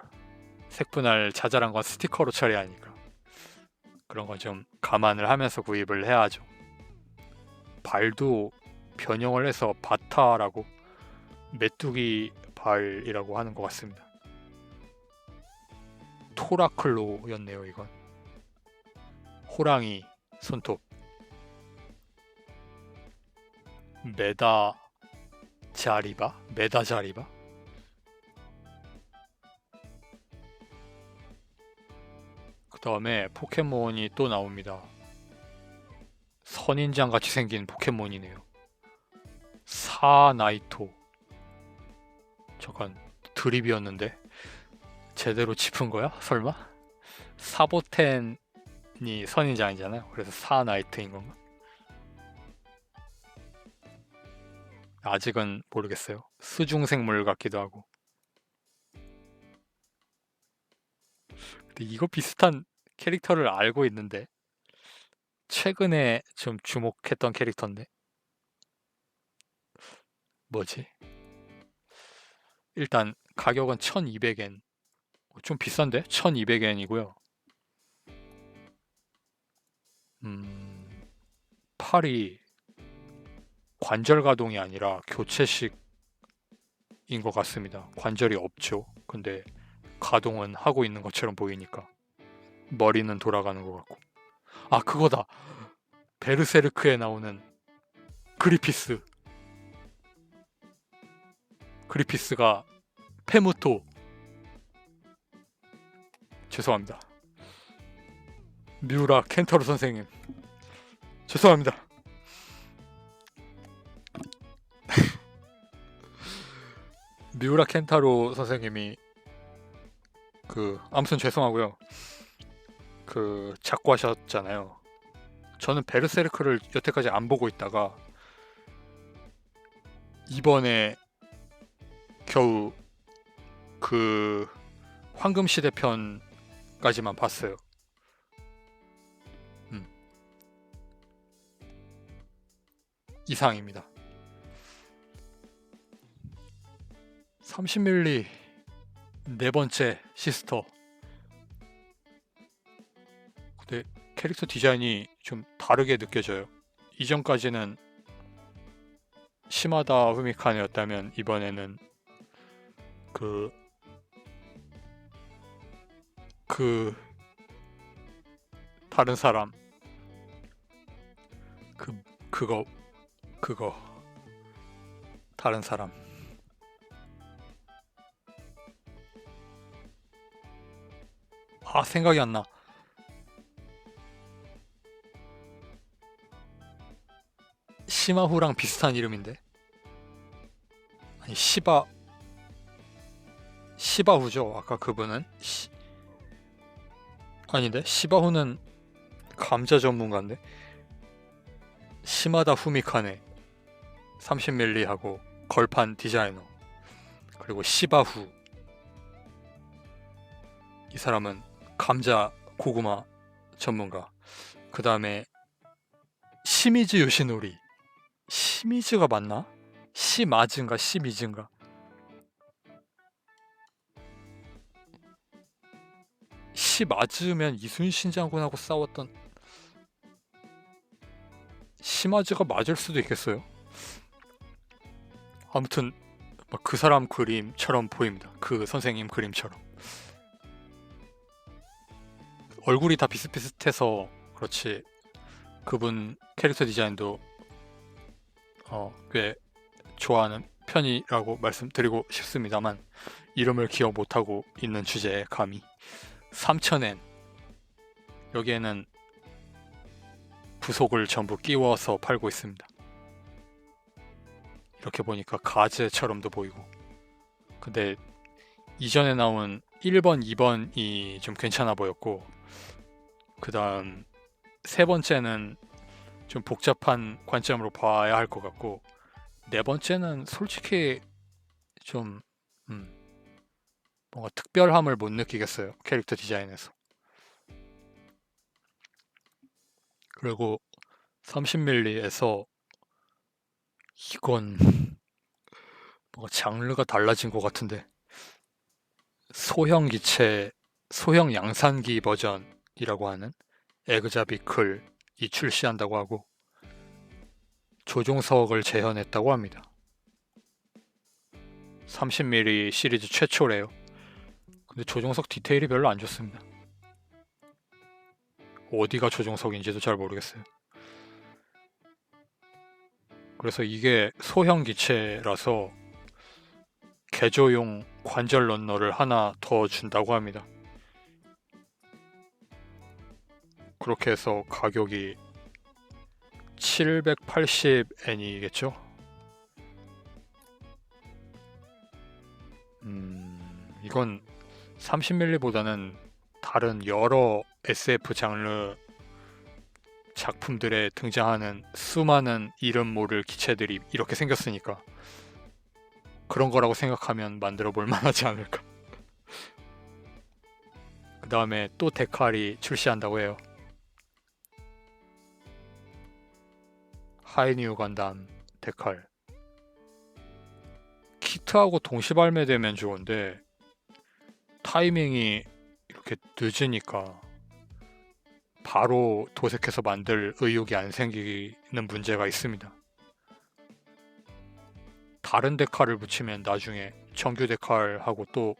색분할 자잘한 건 스티커로 처리하니까 그런 건 좀 감안을 하면서 구입을 해야 하죠. 발도 변형을 해서 바타라고 메뚜기 발이라고 하는 것 같습니다. 토라클로였네요 이건. 호랑이 손톱. 메다자리바. 그 다음에 포켓몬이 또 나옵니다. 선인장 같이 생긴 포켓몬이네요. 사나이토. 잠깐 드립이었는데 제대로 짚은 거야? 설마? 사보텐이 선인장이잖아요. 그래서 사나이트인 건가? 아직은 모르겠어요. 수중생물 같기도 하고. 근데 이거 비슷한 캐릭터를 알고 있는데 최근에 좀 주목했던 캐릭터인데 뭐지? 일단 가격은 1200엔. 좀 비싼데? 1200엔이고요. 팔이 관절 가동이 아니라 교체식인 것 같습니다. 관절이 없죠. 근데 가동은 하고 있는 것처럼 보이니까 머리는 돌아가는 것 같고. 아, 그거다. 베르세르크에 나오는 그리피스. 그리피스가 페무토. 죄송합니다. 미우라 켄타로 선생님. 죄송합니다. 미우라 켄타로 선생님이 아무튼 죄송하고요. 자꾸 하셨잖아요. 저는 베르세르크를 여태까지 안 보고 있다가 이번에 겨우 황금시대 편까지만 봤어요. 이상입니다. 30mm 네 번째 시스터. 근데 캐릭터 디자인이 좀 다르게 느껴져요. 이전까지는 시마다 후미카네였다면 이번에는 다른 사람 그거 다른 사람. 아, 생각이 안 나. 시마후랑 비슷한 이름인데. 아니, 시바후죠. 아까 그분은 아닌데? 시바후는 감자 전문가인데. 시마다 후미카네 30mm 하고 걸판 디자이너. 그리고 시바후. 이 사람은 감자 고구마 전문가. 그 다음에 시미즈 요시노리. 시미즈가 맞나? 시마즈인가 시미즈인가? 시마즈면 이순신 장군하고 싸웠던 시마즈가 맞을 수도 있겠어요. 아무튼 그 사람 그림처럼 보입니다. 그 선생님 그림처럼. 얼굴이 다 비슷비슷해서 그렇지 그분 캐릭터 디자인도 꽤 좋아하는 편이라고 말씀드리고 싶습니다만 이름을 기억 못하고 있는 주제에 감히 3000엔. 여기에는 부속을 전부 끼워서 팔고 있습니다. 이렇게 보니까 가즈처럼도 보이고. 근데 이전에 나온 1번, 2번이 좀 괜찮아 보였고 그 다음 세 번째는 좀 복잡한 관점으로 봐야 할 것 같고 네 번째는 솔직히 좀 뭔가 특별함을 못 느끼겠어요. 캐릭터 디자인에서. 그리고 30mm에서 이건 뭔가 장르가 달라진 것 같은데 소형 기체, 소형 양산기 버전이라고 하는 에그자비클이 출시한다고 하고 조종석을 재현했다고 합니다. 30mm 시리즈 최초래요. 근데 조종석 디테일이 별로 안 좋습니다. 어디가 조종석인지도 잘 모르겠어요. 그래서 이게 소형 기체라서 개조용 관절 런너를 하나 더 준다고 합니다. 그렇게 해서 가격이 780엔이겠죠? 이건 30mm보다는 다른 여러 SF 장르 작품들에 등장하는 수많은 이름 모를 기체들이 이렇게 생겼으니까 그런 거라고 생각하면 만들어 볼 만하지 않을까. 그 다음에 또 데칼이 출시한다고 해요. 하이뉴 건담 데칼. 키트하고 동시 발매되면 좋은데 타이밍이 이렇게 늦으니까 바로 도색해서 만들 의욕이 안 생기는 문제가 있습니다. 다른 데칼을 붙이면 나중에 정규 데칼하고 또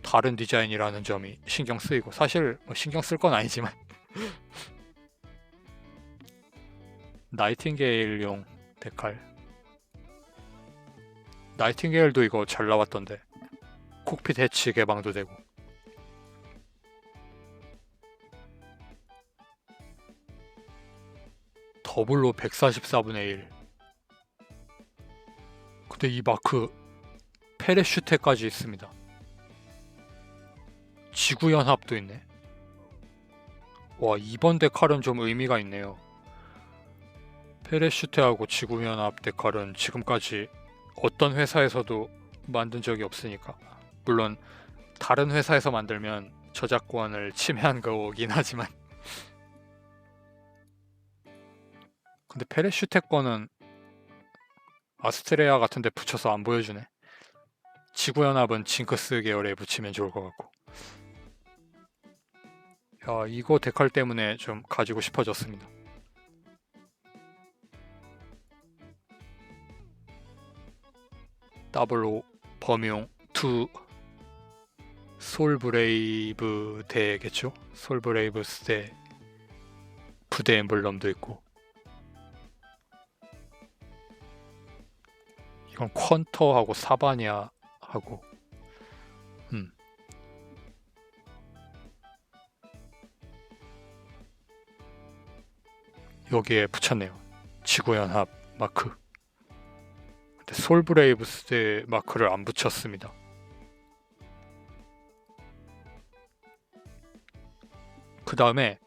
다른 디자인이라는 점이 신경 쓰이고, 사실 뭐 신경 쓸 건 아니지만 나이팅게일용 데칼. 나이팅게일도 이거 잘 나왔던데 콕핏 해치 개방도 되고. 더블로 144분의 1. 근데 이 마크 페레슈테까지 있습니다. 지구연합도 있네. 와, 이번 데칼은 좀 의미가 있네요. 페레슈테하고 지구연합 데칼은 지금까지 어떤 회사에서도 만든 적이 없으니까. 물론 다른 회사에서 만들면 저작권을 침해한 거긴 하지만 근데 페레슈테 거는 아스트레아 같은 데 붙여서 안 보여주네. 지구연합은 징크스 계열에 붙이면 좋을 것 같고. 야, 이거 데칼 때문에 좀 가지고 싶어졌습니다. 더블오 범용 2 솔브레이브 대겠죠? 솔브레이브스 대 부대 엠블럼도 있고. 이건 퀀터하고 사바니아하고 여기에 붙였네요. 지구연합 마크. 근데 솔브레이브스 마크를 안 붙였습니다. 그 다음에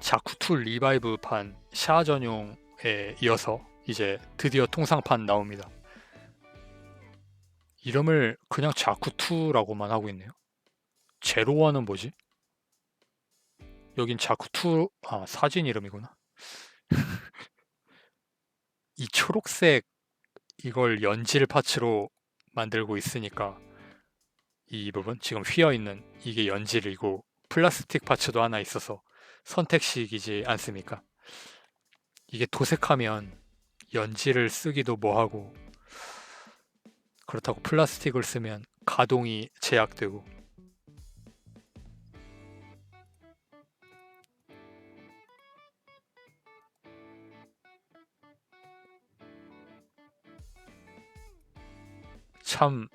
자쿠2 리바이브판 샤 전용에 이어서 이제 드디어 통상판 나옵니다. 이름을 그냥 자쿠2라고만 하고 있네요. 제로원은 뭐지? 여긴 자쿠2, 사진 이름이구나. 이 초록색 이걸 연질 파츠로 만들고 있으니까 이 부분 지금 휘어있는 이게 연질이고 플라스틱 파츠도 하나 있어서 선택식이지 않습니까? 이게 도색하면 연질을 쓰기도 뭐하고 그렇다고 플라스틱을 쓰면 가동이 제약되고. 참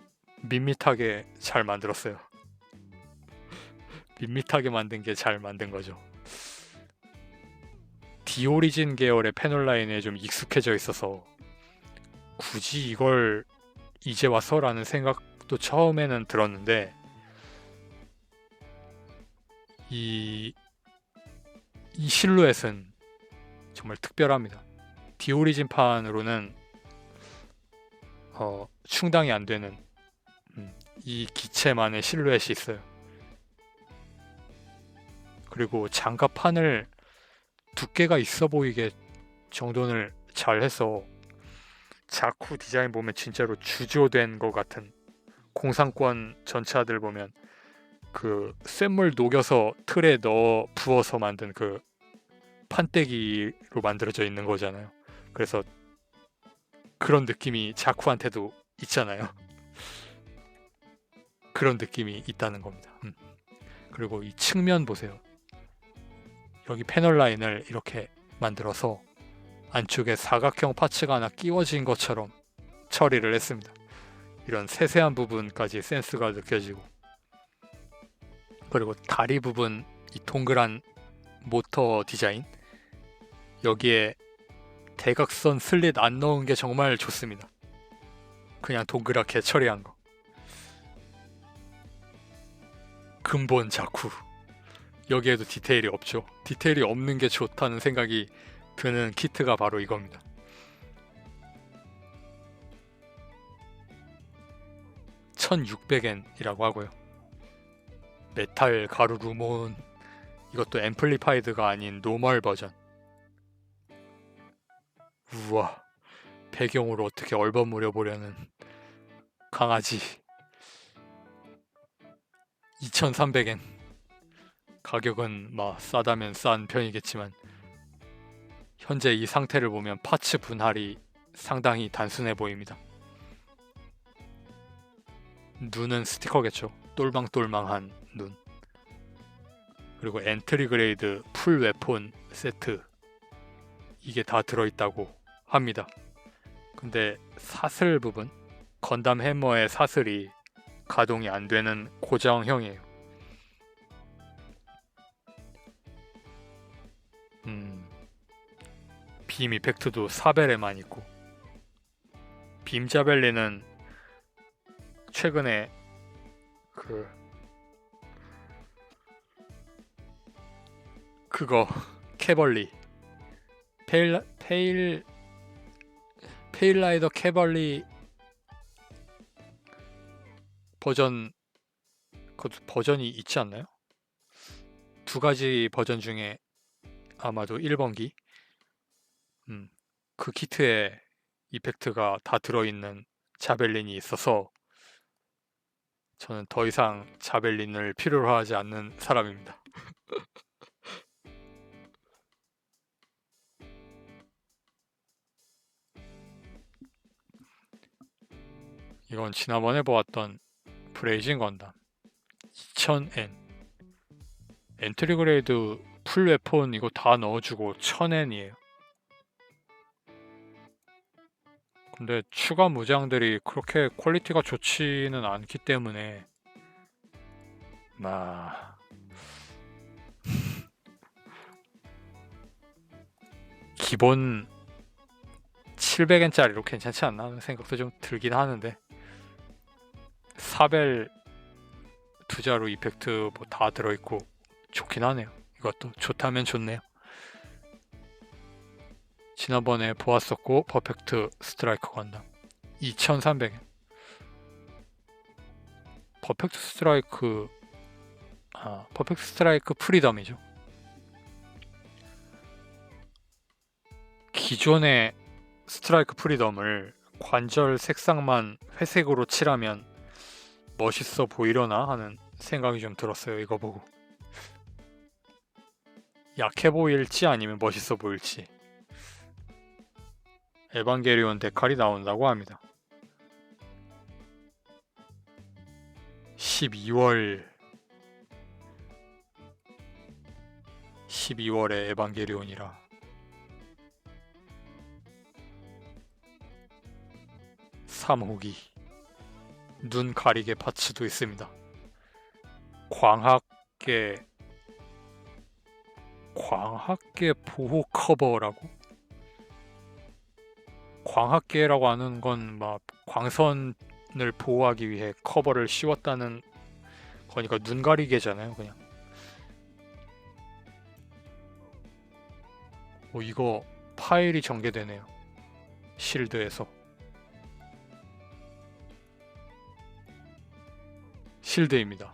밋밋하게 잘 만들었어요. 밋밋하게 만든 게 잘 만든 거죠. 디오리진 계열의 패널 라인에 좀 익숙해져 있어서 굳이 이걸 이제 와서라는 생각도 처음에는 들었는데 이 실루엣은 정말 특별합니다. 디오리진판으로는 충당이 안 되는 이 기체만의 실루엣이 있어요. 그리고 장갑판을 두께가 있어 보이게 정돈을 잘 해서 자쿠 디자인 보면 진짜로 주조된 것 같은, 공상권 전차들 보면 그 쇳물 녹여서 틀에 넣어 부어서 만든 그 판때기로 만들어져 있는 거잖아요. 그래서 그런 느낌이 자쿠한테도 있잖아요. 그런 느낌이 있다는 겁니다. 그리고 이 측면 보세요. 여기 패널 라인을 이렇게 만들어서 안쪽에 사각형 파츠가 하나 끼워진 것처럼 처리를 했습니다. 이런 세세한 부분까지 센스가 느껴지고, 그리고 다리 부분 이 동그란 모터 디자인, 여기에 대각선 슬릿 안 넣은 게 정말 좋습니다. 그냥 동그랗게 처리한 거. 근본 자쿠. 여기에도 디테일이 없죠. 디테일이 없는 게 좋다는 생각이 드는 키트가 바로 이겁니다. $1600이라고 하고요. 메탈 가루 루몬, 이것도 앰플리파이드가 아닌 노멀 버전. 우와, 배경으로 어떻게 얼버무려 보려는 강아지. $2300. 가격은 싸다면 싼 편이겠지만 현재 이 상태를 보면 파츠 분할이 상당히 단순해 보입니다. 눈은 스티커겠죠. 똘망똘망한 눈. 그리고 엔트리 그레이드 풀 웨폰 세트, 이게 다 들어있다고 합니다. 근데 사슬 부분, 건담 해머의 사슬이 가동이 안 되는 고정형이에요. 빔 이펙트도 사벨에만 있고, 빔 자벨리는 최근에 그거 캐벌리 페일라이더 캐벌리 버전, 그 버전이 있지 않나요? 두 가지 버전 중에 아마도 1번기, 그 키트에 이펙트가 다 들어있는 자벨린이 있어서 저는 더 이상 자벨린을 필요로 하지 않는 사람입니다. 이건 지난번에 보았던 브레이징 건담 2000N 엔트리 그레이드 풀 웨폰, 이거 다 넣어주고 1000N이에요. 근데 추가 무장들이 그렇게 퀄리티가 좋지는 않기 때문에 기본 700엔짜리로 괜찮지 않나 하는 생각도 좀 들긴 하는데, 사벨 두 자루 이펙트 다 들어있고 좋긴 하네요. 이것도 좋다면 좋네요. 지난번에 보았었고 퍼펙트 스트라이크 건담 2300엔. 퍼펙트 스트라이크 프리덤이죠. 기존의 스트라이크 프리덤을 관절 색상만 회색으로 칠하면 멋있어 보이려나 하는 생각이 좀 들었어요. 이거 보고 약해 보일지 아니면 멋있어 보일지. 에반게리온 데칼이 나온다고 합니다. 12월에 에반게리온이라 삼호기 눈 가리개 파츠도 있습니다. 광학계 보호 커버라고? 광학계라고 하는 건 광선을 보호하기 위해 커버를 씌웠다는 거니까 눈 가리개잖아요, 그냥. 이거 파일이 전개되네요. 실드에서. 실드입니다.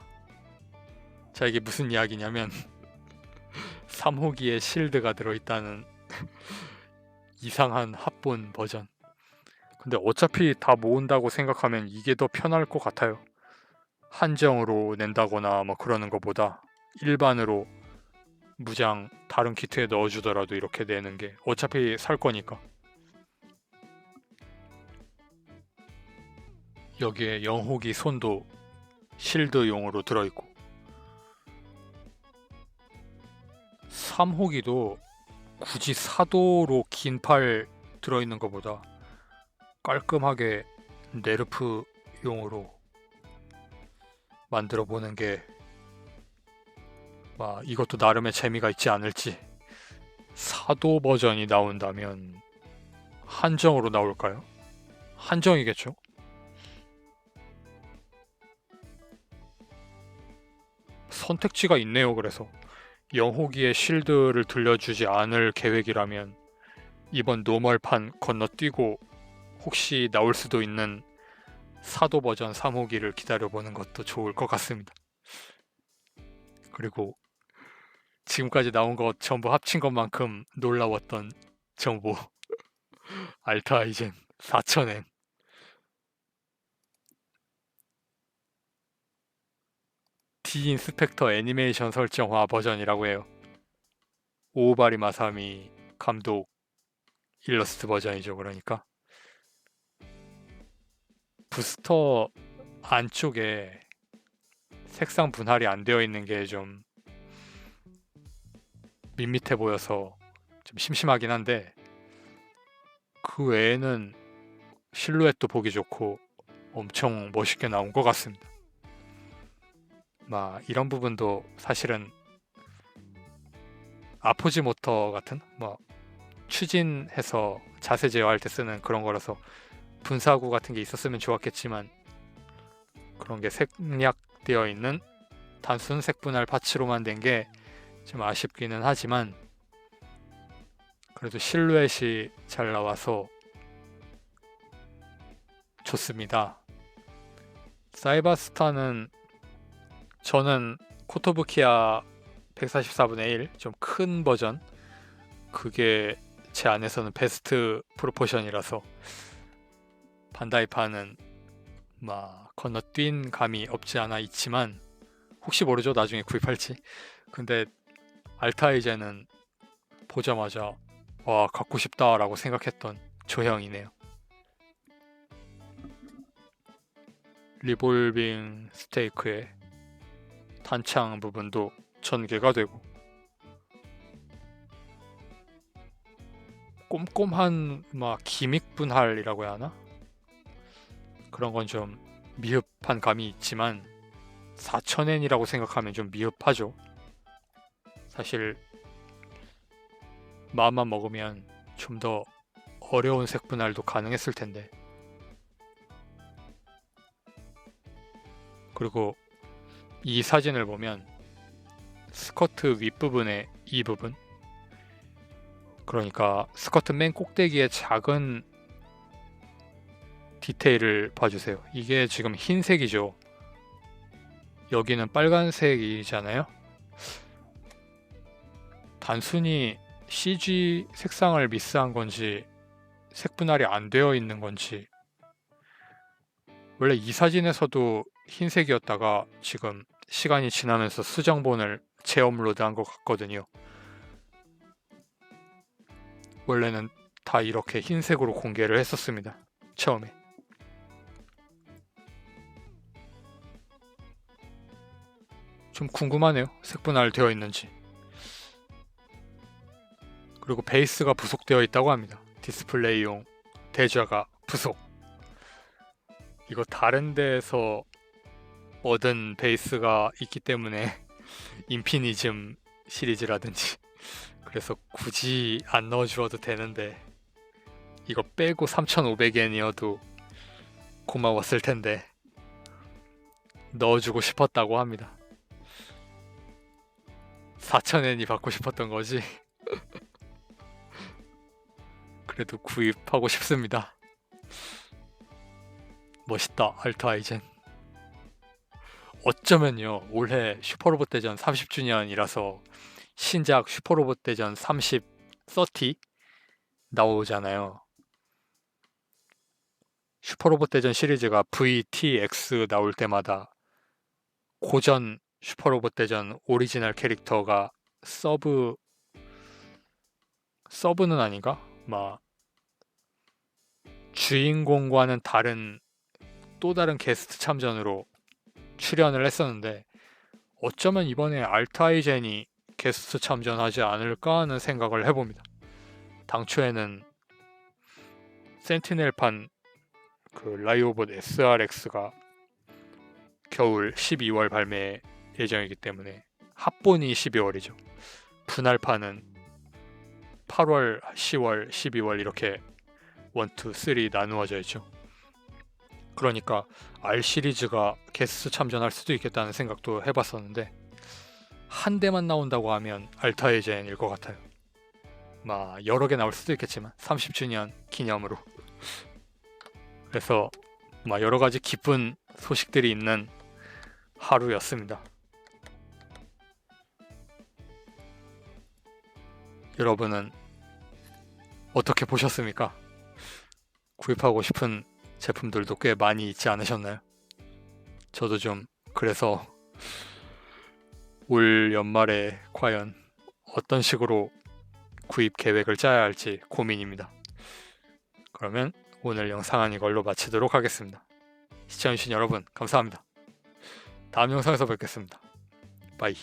자, 이게 무슨 이야기냐면 3호기에 실드가 들어있다는 이상한 합본 버전. 근데 어차피 다 모은다고 생각하면 이게 더 편할 것 같아요. 한정으로 낸다거나 뭐 그러는 것보다 일반으로 무장 다른 키트에 넣어주더라도 이렇게 내는 게 어차피 살 거니까. 여기에 영호기 손도 실드용으로 들어있고 3호기도 굳이 사도로 긴 팔 들어있는 것보다 깔끔하게 네르프용으로 만들어 보는 게 이것도 나름의 재미가 있지 않을지. 사도 버전이 나온다면 한정으로 나올까요? 한정이겠죠? 선택지가 있네요. 그래서 영호기에 실드를 들려주지 않을 계획이라면 이번 노멀판 건너뛰고 혹시 나올 수도 있는 사도 버전 3호기를 기다려보는 것도 좋을 것 같습니다. 그리고 지금까지 나온 것 전부 합친 것만큼 놀라웠던 정보 알타이젠 4000엔 디인스펙터 애니메이션 설정화 버전이라고 해요. 오오바리 마사미 감독 일러스트 버전이죠. 그러니까 부스터 안쪽에 색상 분할이 안 되어 있는 게 좀 밋밋해 보여서 좀 심심하긴 한데 그 외에는 실루엣도 보기 좋고 엄청 멋있게 나온 것 같습니다. 이런 부분도 사실은 아포지 모터 같은 추진해서 자세 제어할 때 쓰는 그런 거라서 분사구 같은 게 있었으면 좋았겠지만 그런 게 생략되어 있는 단순 색분할 파츠로만 된 게 좀 아쉽기는 하지만 그래도 실루엣이 잘 나와서 좋습니다. 사이바스타는 저는 코토부키야 144분의 1 좀 큰 버전 그게 제 안에서는 베스트 프로포션이라서 반다이파는 건너뛴 감이 없지 않아 있지만 혹시 모르죠 나중에 구입할지. 근데 알타이젠은 보자마자 와 갖고 싶다 라고 생각했던 조형이네요. 리볼빙 스테이크에 탄창 부분도 전개가 되고 꼼꼼한 기믹 분할이라고 해야 하나? 그런 건 좀 미흡한 감이 있지만 4000엔이라고 생각하면 좀 미흡하죠. 사실 마음만 먹으면 좀 더 어려운 색 분할도 가능했을 텐데. 그리고 이 사진을 보면 스커트 윗부분의 이 부분, 그러니까 스커트 맨 꼭대기에 작은 디테일을 봐주세요. 이게 지금 흰색이죠. 여기는 빨간색이잖아요. 단순히 CG 색상을 미스한 건지 색 분할이 안 되어 있는 건지, 원래 이 사진에서도 흰색이었다가 지금 시간이 지나면서 수정본을 재업로드한 것 같거든요. 원래는 다 이렇게 흰색으로 공개를 했었습니다. 처음에. 좀 궁금하네요. 색 분할 되어 있는지. 그리고 베이스가 부속되어 있다고 합니다. 디스플레이용 대저가 부속. 이거 다른 데에서 얻은 베이스가 있기 때문에 인피니즘 시리즈라든지 그래서 굳이 안 넣어주어도 되는데 이거 빼고 3,500엔이어도 고마웠을 텐데 넣어주고 싶었다고 합니다. 4,000엔이 받고 싶었던 거지. 그래도 구입하고 싶습니다. 멋있다 알타이젠. 어쩌면요 올해 슈퍼로봇 대전 30주년이라서 신작 슈퍼로봇 대전 30 나오잖아요. 슈퍼로봇 대전 시리즈가 VTX 나올 때마다 고전 슈퍼로봇 대전 오리지널 캐릭터가 서브는 아닌가? 막 주인공과는 다른 또 다른 게스트 참전으로 출연을 했었는데 어쩌면 이번에 알타이젠이 게스트 참전하지 않을까 하는 생각을 해봅니다. 당초에는 센티넬판 그 라이오봇 SRX가 겨울 12월 발매 예정이기 때문에 합본이 12월이죠. 분할판은 8월, 10월, 12월 이렇게 1, 2, 3 나누어져 있죠. 그러니까 R 시리즈가 게스트 참전할 수도 있겠다는 생각도 해봤었는데 한 대만 나온다고 하면 알타이젠일 것 같아요. 여러 개 나올 수도 있겠지만 30주년 기념으로. 그래서 여러 가지 기쁜 소식들이 있는 하루였습니다. 여러분은 어떻게 보셨습니까? 구입하고 싶은 제품들도 꽤 많이 있지 않으셨나요? 저도 좀 그래서 올 연말에 과연 어떤 식으로 구입 계획을 짜야 할지 고민입니다. 그러면 오늘 영상은 이걸로 마치도록 하겠습니다. 시청해주신 여러분 감사합니다. 다음 영상에서 뵙겠습니다. 바이.